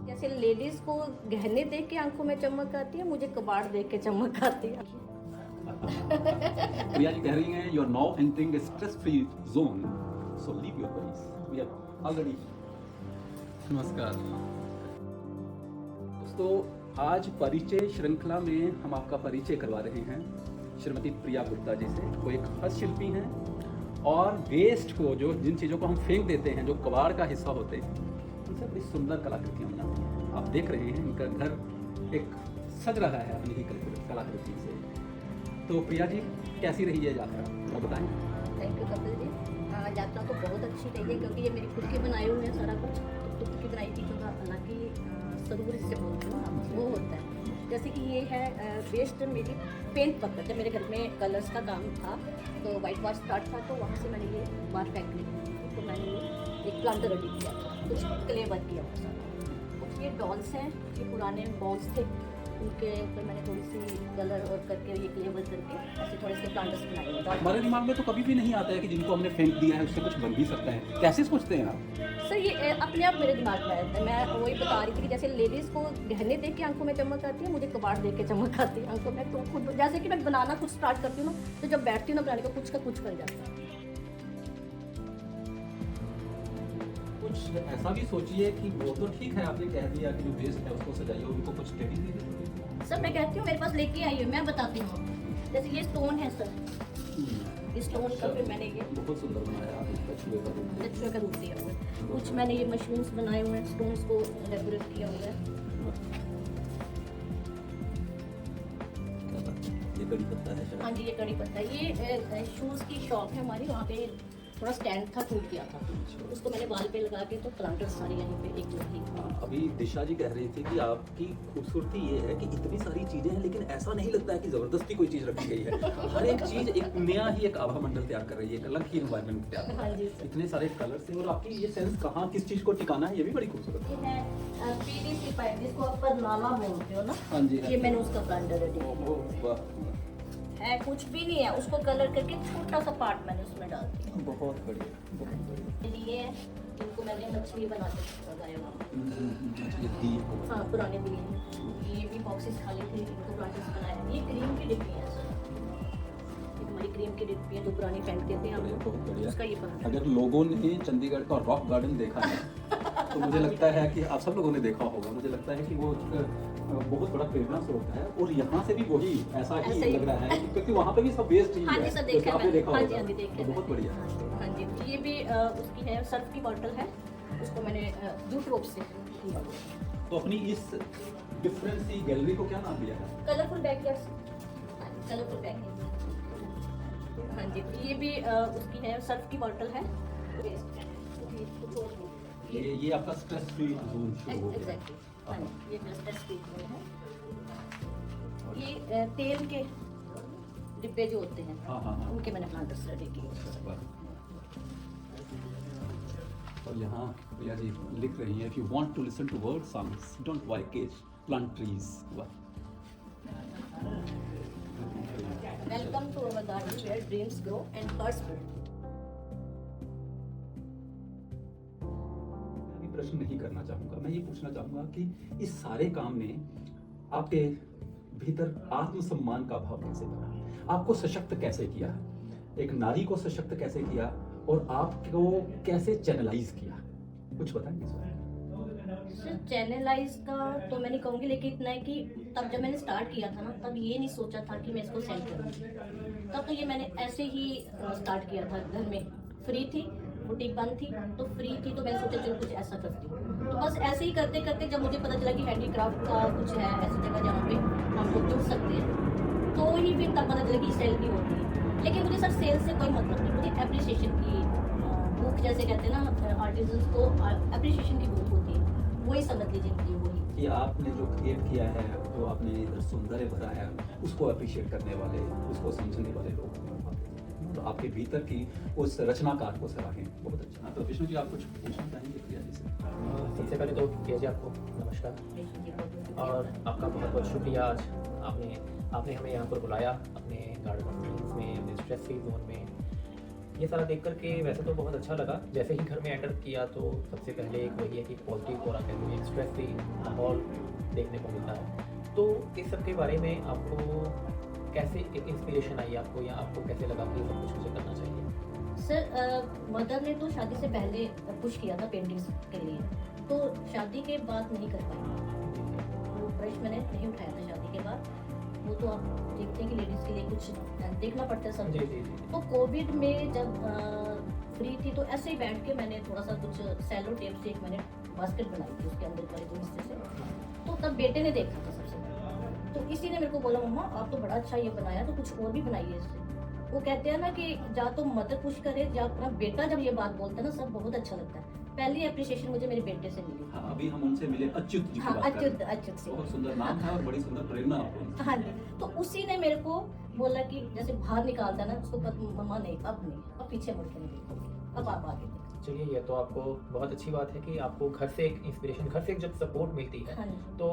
जैसे लेडीज को गहने देख के आंखों में चमक आती है, मुझे कबाड़ देख के चमक आती है। प्रिया जी कह रही हैं you are now entering a stress free zone, so leave your worries, we are already. नमस्कार दोस्तों, आज परिचय श्रृंखला में हम आपका परिचय करवा रहे हैं श्रीमती प्रिया गुप्ता जी से। वो एक हस्तशिल्पी हैं और वेस्ट को, जो जिन चीज़ों को हम फेंक देते हैं, जो कबाड़ का हिस्सा होते हैं, उनसे बड़ी सुंदर कलाकृतियाँ बनाती हैं। आप देख रहे हैं इनका घर एक सज रहा है अपनी ही कलाकृति से। तो प्रिया जी, कैसी रही है यात्रा, वो बताएं। Thank you Kapil ji. यात्रा तो बहुत अच्छी रही है, क्योंकि ये मेरी खुद की बनाई हुई है सारा कुछ। तो खुद की बनाई चीज़ों का हालांकि सरूर इससे बोलते हैं ना, वो होता है। जैसे कि ये है वेस्ट मेरी पेंट पत्थर। जब मेरे घर में कलर्स का काम था तो वाइट वॉश स्टार्ट था, तो वहाँ से मैंने ये बाहर फेंक ली, तो मैंने ये एक प्लांटर रेडी किया था, कुछ क्ले वर्क किया हुआ था। कुछ ये डॉल्स हैं, ये पुराने बॉल्स थे, उनके ऊपर मैंने थोड़ी सी कलर और करके ये क्ले वर्क करके ऐसे थोड़े से प्लांटर्स बनाए हुए हैं। हमारे दिमाग में तो कभी भी नहीं आता है कि जिनको हमने फेंक दिया है उससे कुछ बन भी सकता है। कैसे सोचते हैं आप? सर ये अपने आप मेरे दिमाग में आता है। मैं वही बता रही थी कि जैसे लेडीज़ को गहने देख के आंखों में चमक आती है, मुझे कबाड़ देख के चमक आती है आंखों में। तो खुद जैसे कि मैं बनाना कुछ स्टार्ट करती हूँ ना, तो जब बैठती हूँ ना बनाने को, कुछ का कुछ कर जाता है। कुछ ऐसा भी सोचिए कि वो तो ठीक है, आपने कह दिया कि जो वेस्ट है उसको सजाइए, उनको कुछ ट्रेनिंग दे दीजिए। सर मैं कहती हूँ मेरे पास लेके आई हूँ, मैं बताती हूँ। जैसे ये स्टोन है सर, इस स्टोन का फिर मैंने ये बहुत सुंदर बनाया आपने, कछुए का रूप। कछुए का रूप दिया हुआ है। कुछ मैंने ये मशरूम्स बनाए हुए हैं, स्टोन्स को डेकोरेट किया हुआ है। ये कड़ी पत्ता है शायद। हाँ जी, ये कड़ी पत्ता है। ये शूज़ की शॉप है हमारी, वहाँ पे थोड़ा स्टैंड था, टूट गया था, उसको मैंने वाल पे लगा के तो प्लांटर्स सारे यहीं पे एक लगी। अभी दिशा जी कह रही थी कि आपकी खूबसूरती ये है कि इतनी सारी चीजें हैं, लेकिन ऐसा नहीं लगता है कि जबरदस्ती कोई चीज रखी गई है। हर एक चीज एक नया ही एक आभा मंडल तैयार कर रही है, एक अलग ही एनवायरनमेंट तैयार कर हाँ रही जी है। सर। इतने सारे कलर्स हैं और आपकी ये सेंस कहाँ किस चीज को टिकाना है, ये भी बड़ी खूबसूरत है। ये है पीवीसी पाइप, जिसको आप परनाला बोलते हो ना। हाँ जी, हाँ ये जी। मैंने उसका प्लांटर रेडी किया ओह, वाह, है। कुछ भी नहीं है, उसको कलर करके छोटा सा पार्ट मैंने उसमें डाल दिया। बहुत बढ़िया, बहुत बढ़िया। ये है, इनको मैंने मछली बना के लगाया हुआ। ये दिए को हाँ, पुराने दिए हैं। ये भी बॉक्सेस खाली थे, इनको प्लांटर्स बनाए। ये क्रीम की डिब्बी है सर, ये हमारी क्रीम की डिब्बी है जो पुरानी फेंकते थे हम लोग, बहुत बढ़िया। उसका ये बना। अगर लोगों ने चंडीगढ़ का रॉक गार्डन देखा है तो मुझे लगता है कि आप सब लोगों ने देखा होगा। मुझे लगता है कि वो बहुत बड़ा प्रेरणा स्रोत है, और यहाँ से भी वही ऐसा ऐसा ही ही। लग रहा है क्योंकि वहाँ पे भी सब वेस्ट ही हाँ है। जी सर, जैसे देखा आपने देखा हाँ जी, होगा। हाँ जी देखा तो बहुत बढ़िया। हाँ जी, ये भी उसकी है, सर्फ की बॉटल है, उसको मैंने जूट रोप से किया। तो अपनी इस डिफरेंस सी गैलरी को क्या नाम दिया है? Colourful backyards, colourful backyard. हाँ जी, ये भी उसकी है, सर्फ की बॉटल है। कुछ और नहीं। ये आपका स्ट्रेस फ्री जोन शुरू हो गया। एग्जैक्टली, हाँ जी, ये क्लस्टर स्पीड में है। ये तेल के डिब्बे जो होते हैं, हाँ, हाँ, हाँ। उनके मैंने प्लांटर्स रेडी किए। और यहाँ प्रिया जी लिख रही हैं, if you want to listen to bird songs don't buy cage, plant trees. वाह। Welcome to our garden where dreams grow and hearts build. मैं प्रश्न नहीं करना चाहूँगा, मैं ये पूछना चाहूँगा कि इस सारे काम में आपके भीतर आत्मसम्मान का भाव कैसे बना, आपको सशक्त कैसे किया, एक नारी को सशक्त कैसे किया, और आपको कैसे चैनलाइज किया, कुछ बताएंगे इस बारे में? सर चैनलाइज का तो मैं नहीं कहूँगी, लेकिन इतना है कि तब जब मैंने स्टार्ट किया था ना, तब ये नहीं सोचा था कि मैं इसको सेल करूँ। तब तो ये मैंने ऐसे ही स्टार्ट किया था, घर में फ्री थी, बुटीक बंद थी, तो फ्री थी, तो मैंने सोचा चलो कुछ ऐसा करती हूँ। तो बस ऐसे ही करते करते जब मुझे पता चला कि हैंडीक्राफ्ट का कुछ है ऐसी जगह जहाँ पे हम लोग जुड़ सकते हैं, तो ही फिर तब पता चला कि सेल भी होती है। लेकिन मुझे सर सेल से कोई मतलब नहीं, मुझे एप्रिसिएशन की भूख, जैसे कहते हैं ना आर्टिजन्स को एप्रिसिएशन की भूख होती है, वही समझ लीजिए मुझे वही। कि आपने जो क्रिएट किया है, जो आपने इधर सौंदर्य भरा है, उसको अप्रिशिएट करने वाले, उसको समझने वाले लोग, तो आपके भीतर की उस रचनाकार को सराहें। बहुत अच्छा। तो विष्णु जी, आप कुछ पूछना चाहेंगे प्रिया जी से? सबसे पहले तो प्रिया जी आपको नमस्कार, और आपका बहुत बहुत शुक्रिया। आज आपने हमें यहाँ पर बुलाया अपने गार्डन ऑफ ड्रीम्स में, अपने स्ट्रेस फ्री जोन में। ये सारा देख करके वैसे तो बहुत अच्छा लगा। जैसे ही घर में एंटर किया तो सबसे पहले एक वही है कि पॉजिटिव और कहते हैं स्ट्रेस फ्री माहौल देखने को मिलता है। तो इस सब के बारे में आपको कैसे एक इंस्पिरेशन आई आपको, या आपको कैसे लगा कि ये सब कुछ मुझे करना चाहिए? सर मदर ने तो शादी से पहले पुश किया था पेंटिंग्स के लिए, तो शादी के बाद नहीं कर पाई। वो ब्रश मैंने नहीं उठाया था शादी के बाद। वो तो आप देखते हैं कि लेडीज़ के लिए कुछ देखना पड़ता है सब। जी जी जी। तो कोविड में जब फ्री थी तो ऐसे ही बैठ के मैंने थोड़ा सा कुछ सेलो टेप से एक मैंने बास्केट बनाई थी उसके अंदर वाले जो हिस्से से। तो तब बेटे ने देखा था सबसे पहले, तो इसी ने मेरे को बोला मम्मा आप तो बड़ा अच्छा ये बनाया, तो कुछ और भी बनाइए इससे। वो कहते हैं ना कि या तो मदर पुश करे या अपना बेटा जब ये बात बोलता है ना सब बहुत अच्छा लगता है। पहली अप्रिशिएशन मुझे मेरे बेटे से मिली। हाँ, अभी हम उनसे मिले अच्युत जी की हाँ, बात कर रहे हैं। अच्युत से। बहुत सुंदर नाम है और बड़ी सुंदर प्रेरणा आपको उनसे। हाँ जी, तो उसी ने मेरे को बोला कि जैसे बाहर निकालता है ना उसको मम्मा नहीं अब नहीं, अब पीछे मुड़ के नहीं देखोगे, अब आप आगे देखो। चलिए, ये तो आपको बहुत अच्छी बात है कि आपको घर से एक इंस्पिरेशन, घर से एक जब सपोर्ट मिलती है हाँ जी। तो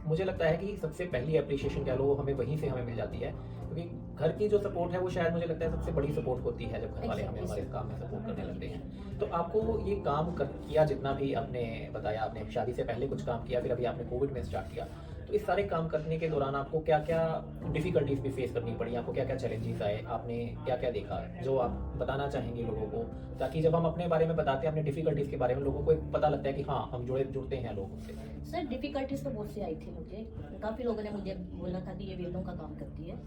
मुझे लगता है कि सबसे पहली अप्रिशिएशन कह लो हमें वहीं से हमें मिल जाती है, क्योंकि घर की जो सपोर्ट है वो शायद मुझे लगता है सबसे बड़ी सपोर्ट होती है जब घर वाले हमें हमारे काम में सपोर्ट करने लगते हैं। तो आपको ये काम किया जितना भी आपने बताया, आपने शादी से पहले कुछ काम किया, फिर अभी आपने कोविड में स्टार्ट किया, तो इस सारे काम करने के दौरान आपको क्या क्या डिफ़िकल्टीज भी फेस करनी पड़ी, आपको क्या क्या चैलेंजेस आए, आपने क्या क्या देखा जो आप बताना चाहेंगे लोगों को, ताकि जब हम अपने बारे में बताते हैं अपने डिफ़िकल्टीज के बारे में लोगों को एक पता लगता है कि हाँ हम जुड़ते हैं लोगों से। सर डिफिकल्टीज तो बहुत सी आई थी मुझे। काफ़ी लोगों ने मुझे बोला था कि ये वेलों का काम करती है,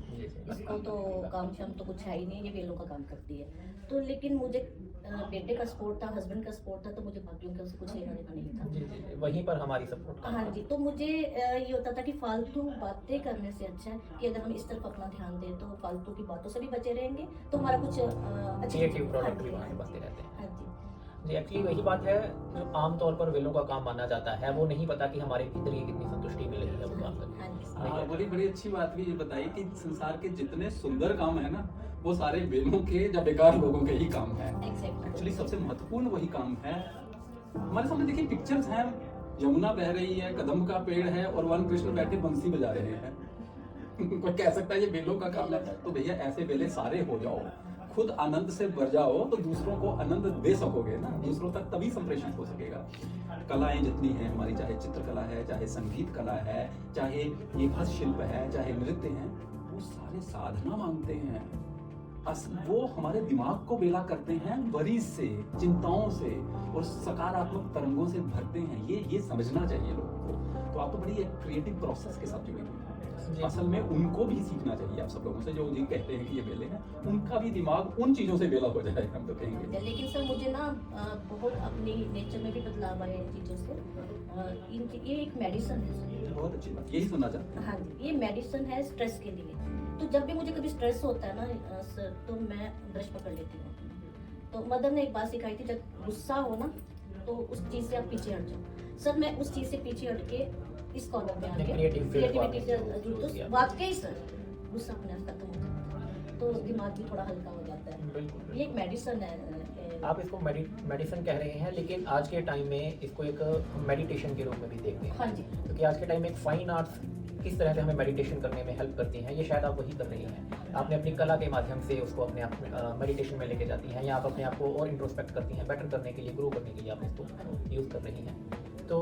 इसको तो काम शाम तो कुछ है ही नहीं, ये वेलों का काम करती है। तो लेकिन मुझे बेटे का सपोर्ट था, हस्बैंड का सपोर्ट था, तो मुझे बाकियों का कुछ लेना देना नहीं था। जी जी, वहीं पर हमारी सपोर्ट। हाँ जी, तो मुझे ये होता था कि फालतू बातें करने से अच्छा है कि अगर हम इस तरफ अपना ध्यान दें तो फालतू की बातों से भी बचे रहेंगे, तो हमारा कुछ क्रिएटिव प्रोडक्ट भी वहाँ से बनते रहते हैं। हाँ जी। जी, एक्चुअली वही बात है जो आमतौर पर वेलों का काम माना जाता है, वो नहीं पता कि हमारे भीतर ये कितनी संतुष्टि मिल रही है वो काम करके। हाँ जी। हाँ, बड़ी बड़ी अच्छी बात भी ये बताई कि संसार के जितने सुंदर काम है ना वो सारे वेलों के या बेकार लोगों के ही काम है। Exactly. एक्चुअली सबसे महत्वपूर्ण वही काम है। हमारे सामने देखिए पिक्चर्स हैं, यमुना बह रही है, कदम का पेड़ है और वन कृष्ण बैठे बंसी बजा रहे हैं। कोई कह सकता है ये बेलों का काम है, तो भैया ऐसे बेले सारे हो जाओ, खुद आनंद से भर जाओ तो दूसरों को आनंद दे सकोगे ना, दूसरों तक तभी संप्रेषित हो सकेगा। कलाएं जितनी हैं हमारी, चाहे चित्रकला है, चाहे संगीत कला है, चाहे ये हस्तशिल्प है, चाहे नृत्य है, वो सारे साधना मांगते हैं। वो हमारे दिमाग को बेला करते हैं वरीज से, चिंताओं से और सकारात्मक तरंगों से भरते हैं। ये समझना चाहिए लोगों को। तो आप तो बड़ी एक क्रिएटिव प्रोसेस के साथ जुड़े हुए हैं। असल में उनको भी सीखना चाहिए आप सब लोगों से, जो जी कहते हैं कि ये बेले हैं, उनका भी दिमाग उन चीजों से बेला हो जाए, हम तो कहेंगे। लेकिन सर मुझे ना बहुत अपनी नेचर में भी बदलाव आया इन चीज़ों से। ये एक मेडिसिन है सर। बहुत अच्छी बात, यही सुनना चाहते हैं। हाँ जी, ये मेडिसिन है स्ट्रेस के लिए। तो जब भी मुझे कभी स्ट्रेस होता है ना सर, तो मैं ब्रश पकड़ लेती हूँ। तो मदर ने एक बात सिखाई थी, जब गुस्सा हो ना तो उस चीज़ से आप पीछे हट जाओ। सर मैं उस चीज़ से पीछे हट के इस कॉर्नर में आके क्रिएटिविटी से तो वाकई सर गुस्सा अपने आप खत्म हो जाता है, तो दिमाग भी थोड़ा हल्का हो जाता है। ये एक मेडिसिन है। आप इसको मेडिसिन कह रहे हैं, लेकिन आज के टाइम में इसको एक मेडिटेशन के रूप में भी देखते हैं। हाँ जी। क्योंकि आज के टाइम में एक फाइन आर्ट्स किस तरह से हमें मेडिटेशन करने में हेल्प करती हैं, ये शायद आप वही कर रही हैं। आपने अपनी कला के माध्यम से उसको अपने आप मेडिटेशन में लेके जाती हैं, या आप अपने आप को और इंट्रोस्पेक्ट करती हैं, बेटर करने के लिए, ग्रो करने के लिए आप इसको यूज़ कर रही हैं। तो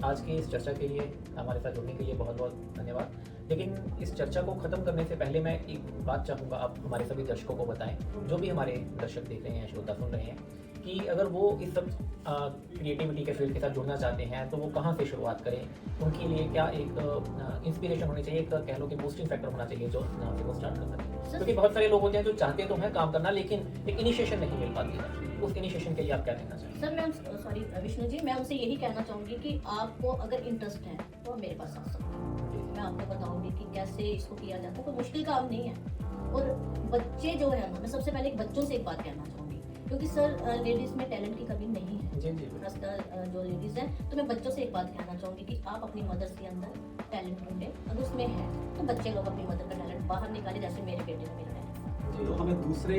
आज की इस चर्चा के लिए, हमारे साथ जुड़ने के लिए बहुत बहुत धन्यवाद। लेकिन इस चर्चा को ख़त्म करने से पहले मैं एक बात चाहूँगा, आप हमारे सभी दर्शकों को बताएं, जो भी हमारे दर्शक देख रहे हैं, श्रोता सुन रहे हैं, कि अगर वो इस सब क्रिएटिविटी के फील्ड के साथ जुड़ना चाहते हैं तो वो कहाँ से शुरुआत करें, उनके लिए क्या एक इंस्पिरेशन होनी चाहिए, एक कह लो कि बूस्टिंग फैक्टर होना चाहिए जो यहाँ से वो स्टार्ट कर सकें। क्योंकि बहुत सारे लोग होते हैं जो चाहते तो हैं काम करना, लेकिन एक इनिशिएशन नहीं मिल पाती है। उस इनिशिएशन के लिए आप क्या कहना चाहेंगे? सर मैं सॉरी विष्णु जी, मैं उनसे यही कहना चाहूँगी कि आपको अगर इंटरेस्ट है तो मेरे पास आ सकते हैं। मैं आपको बताऊँगी कि कैसे इसको किया जाता है, कोई मुश्किल काम नहीं है। और बच्चे जो है ना, मैं सबसे पहले बच्चों से एक बात कहना चाहूँगी, क्योंकि सर लेडीज़ में टैलेंट की कमी नहीं है। जी जी, खासकर जो लेडीज़ हैं, तो मैं बच्चों से एक बात कहना चाहूँगी कि आप अपनी मदर्स के अंदर टैलेंट ढूंढें, अगर उसमें है तो बच्चे लोग अपनी मदर का टैलेंट बाहर निकालें, जैसे मेरे बेटे ने मेरा टैलेंट। तो हमें दूसरे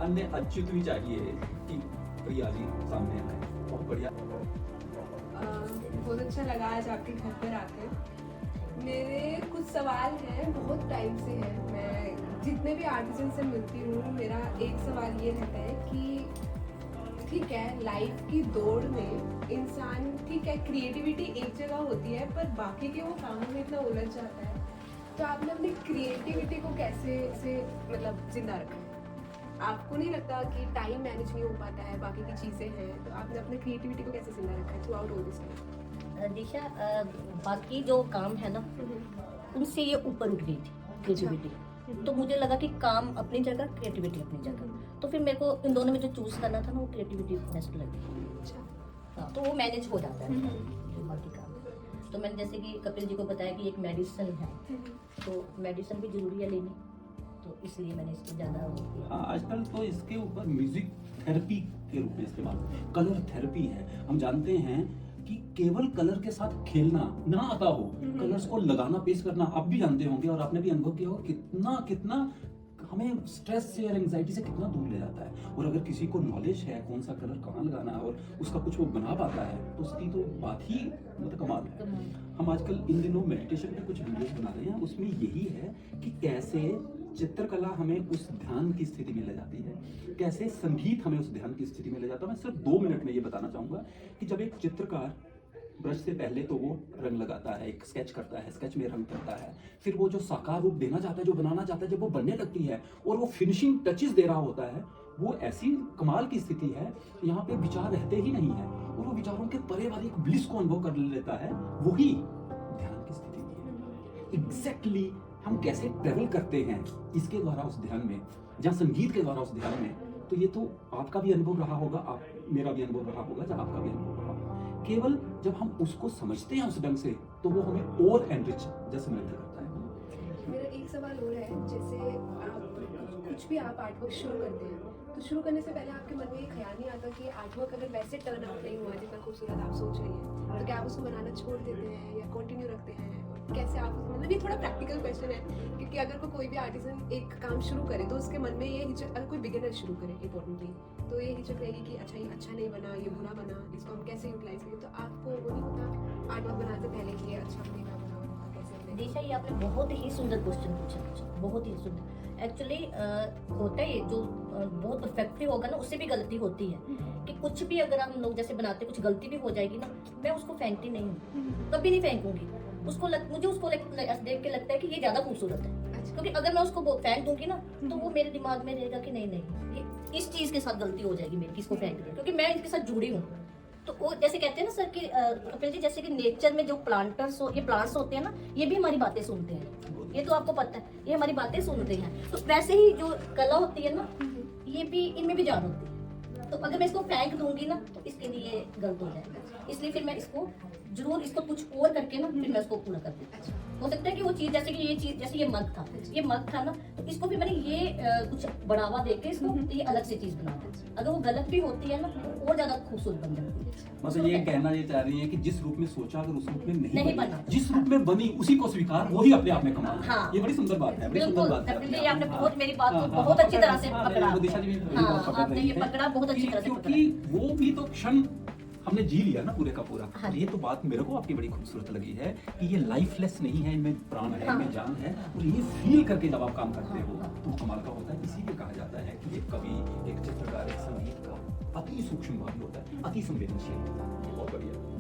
अन्य अच्युत भी चाहिए कि प्रिया जी सामने आए। बहुत बढ़िया। बहुत अच्छा लगा आज आपके घर पर आकर। मेरे कुछ सवाल हैं, बहुत टाइम से हैं। मैं जितने भी आर्टिसन से मिलती हूँ, मेरा एक सवाल ये रहता है कि ठीक है, लाइफ की दौड़ में इंसान, ठीक है, क्रिएटिविटी एक जगह होती है, पर बाकी के वो कामों में इतना उलझ जाता है। तो आपने अपनी क्रिएटिविटी को कैसे से मतलब जिंदा रखा है? आपको नहीं लगता कि टाइम मैनेज नहीं हो पाता है, बाकी की चीज़ें हैं, तो आपने अपने क्रिएटिविटी को कैसे जिंदा रखा है throughout all this time? Disha, बाकी जो काम है ना उनसे ये ऊपर उठ गई थी क्रिएटिविटी। तो मुझे लगा कि काम अपनी जगह, क्रिएटिविटी अपनी जगह। तो फिर मेरे को इन दोनों में जो चूज करना था ना, वो क्रिएटिविटी बेस्ट लगी। अच्छा। हाँ, तो वो मैनेज हो जाता है जो बाकी काम। तो मैंने जैसे कि कपिल जी को बताया कि एक मेडिसिन है, तो मेडिसिन भी जरूरी है लेनी, तो इसलिए मैंने इसको ज़्यादा वो किया। हाँ, आजकल तो इसके ऊपर म्यूजिक थेरेपी के रूप में इस्तेमाल, कलर थेरेपी है। हम जानते हैं कि केवल कलर के साथ खेलना ना आता हो, कलर्स को लगाना, पेश करना आप भी जानते होंगे और आपने भी अनुभव किया होगा कितना कितना हमें स्ट्रेस से और एंजाइटी से कितना दूर ले जाता है। और अगर किसी को नॉलेज है कौन सा कलर कहाँ लगाना है और उसका कुछ वो बना पाता है, तो उसकी तो बात ही मतलब कमाल है। हम आजकल इन दिनों मेडिटेशन पे कुछ वीडियोस बना रहे हैं, उसमें यही है कि कैसे चित्रकला हमें उस ध्यान की स्थिति में ले जाती है, कैसे संगीत हमें उस ध्यान की स्थिति में ले जाता है। मैं सिर्फ 2 मिनट में ये बताना चाहूँगा कि जब एक चित्रकार ब्रश से पहले तो वो रंग लगाता है, एक स्केच करता है, स्केच में रंग करता है, फिर वो जो साकार रूप देना चाहता है, जो बनाना चाहता है, जब वो बनने लगती है और वो फिनिशिंग टचेस दे रहा होता है, वो ऐसी कमाल की स्थिति है, यहाँ पे विचार रहते ही नहीं है और वो विचारों के परे वाली एक ब्लिस को अनुभव कर लेता है। वही ध्यान की स्थिति है। एग्जैक्टली हम कैसे ट्रेवल करते हैं इसके द्वारा उस ध्यान में, जहाँ संगीत के द्वारा उस ध्यान में, तो ये तो आपका भी अनुभव रहा होगा, आप मेरा भी अनुभव रहा होगा, जब आपका भी अनुभव रहा होगा। केवल जब हम उसको समझते हैं उस ढंग से, तो वो हमें और एनरिच जैसे समृद्ध करता है। मेरा एक सवाल और है, जैसे आप कुछ भी आप आर्टवर्क शुरू करते हैं, तो शुरू करने से पहले आपके मन में ये ख्याल नहीं आता कि आर्टवर्क अगर वैसे टर्न आउट नहीं हुआ जितना खूबसूरत आप सोच रही हैं, तो क्या आप उसको बनाना छोड़ देते हैं या कंटिन्यू रखते हैं? कैसे आप, मतलब ये थोड़ा प्रैक्टिकल क्वेश्चन है, क्योंकि अगर कोई भी आर्टिसन एक काम शुरू करे तो उसके मन में ये हिचक, अगर कोई बिगिनर शुरू करे इंपॉर्टेंटली, तो ये हिचक रहेगी कि अच्छा ये अच्छा नहीं बना, ये बुरा बना, इसको हम कैसे यूटिलाइज करें। तो आपको वो नहीं होता आर्टवर्क बनाते पहले कि ये अच्छा बनेगा, बुरा कैसे? दिशा, ये आपने बहुत ही सुंदर क्वेश्चन पूछा मुझे, बहुत ही सुंदर। एक्चुअली होता है ये, जो बहुत परफेक्टली होगा ना, उससे भी गलती होती है कि कुछ भी अगर हम लोग जैसे बनाते, कुछ गलती भी हो जाएगी ना, मैं उसको फेंकती नहीं हूँ, कभी नहीं फेंकूंगी उसको। मुझे उसको देख के लगता है कि ये ज्यादा खूबसूरत है, क्योंकि अगर मैं उसको फेंक दूंगी ना, तो वो मेरे दिमाग में रहेगा कि नहीं नहीं, ये इस चीज के साथ गलती हो जाएगी मेरी, इसको फेंक दूं, क्योंकि मैं इसके साथ जुड़ी हूँ। तो वो जैसे कहते हैं ना सर कि कपिल जी, जैसे कि नेचर में जो ये प्लांट्स होते हैं ना, ये भी हमारी बातें सुनते हैं, ये तो आपको पता है, ये हमारी बातें सुनते हैं। तो वैसे ही जो कला होती है ना, ये भी, इनमें भी जान होती है। तो अगर मैं इसको फेंक दूंगी ना, तो इसके लिए गलत हो जाएगा। इसलिए फिर मैं इसको जरूर, इसको कुछ और करके ना, फिर मैं इसको पूरा कर देती हूँ। हो सकता है कि वो चीज, जैसे कि ये चीज, जैसे ये मग था ना, तो इसको भी मैंने ये कुछ बढ़ावा देके इसको ये अलग से चीज बना दी। अगर वो गलत भी होती है ना, तो और ज्यादा खूबसूरत बन जाती है। मतलब ये कहना ये चाह रही है कि जिस रूप में सोचा, अगर उस रूप में नहीं बनी, बना, जिस रूप में बनी उसी को स्वीकार, वही अपने आप में कमाल है। हाँ, ये बड़ी सुंदर बात है, बड़ी सुंदर बात है। बिल्कुल, आपने बहुत मेरी बात को बहुत अच्छी तरह से पकड़ा। दिशा जी भी मेरी हाँ, बात पकड़ आपने रही ये है पकड़ा बहुत अच्छी तरह से, क्योंकि वो भी तो क्षण हमने जी लिया ना पूरे का पूरा। हाँ। और ये तो बात मेरे को आपकी बड़ी खूबसूरत लगी है कि ये लाइफलेस नहीं है, इनमें प्राण है, इनमें जान है, और ये फील करके जब आप काम करते हो तो वो कमाल का होता है। इसीलिए कहा जाता है कि एक कवि, एक चित्रकार, एक संगीतकार अति सूक्ष्म भावी होता है, अति संवेदनशील होता है। बहुत बढ़िया।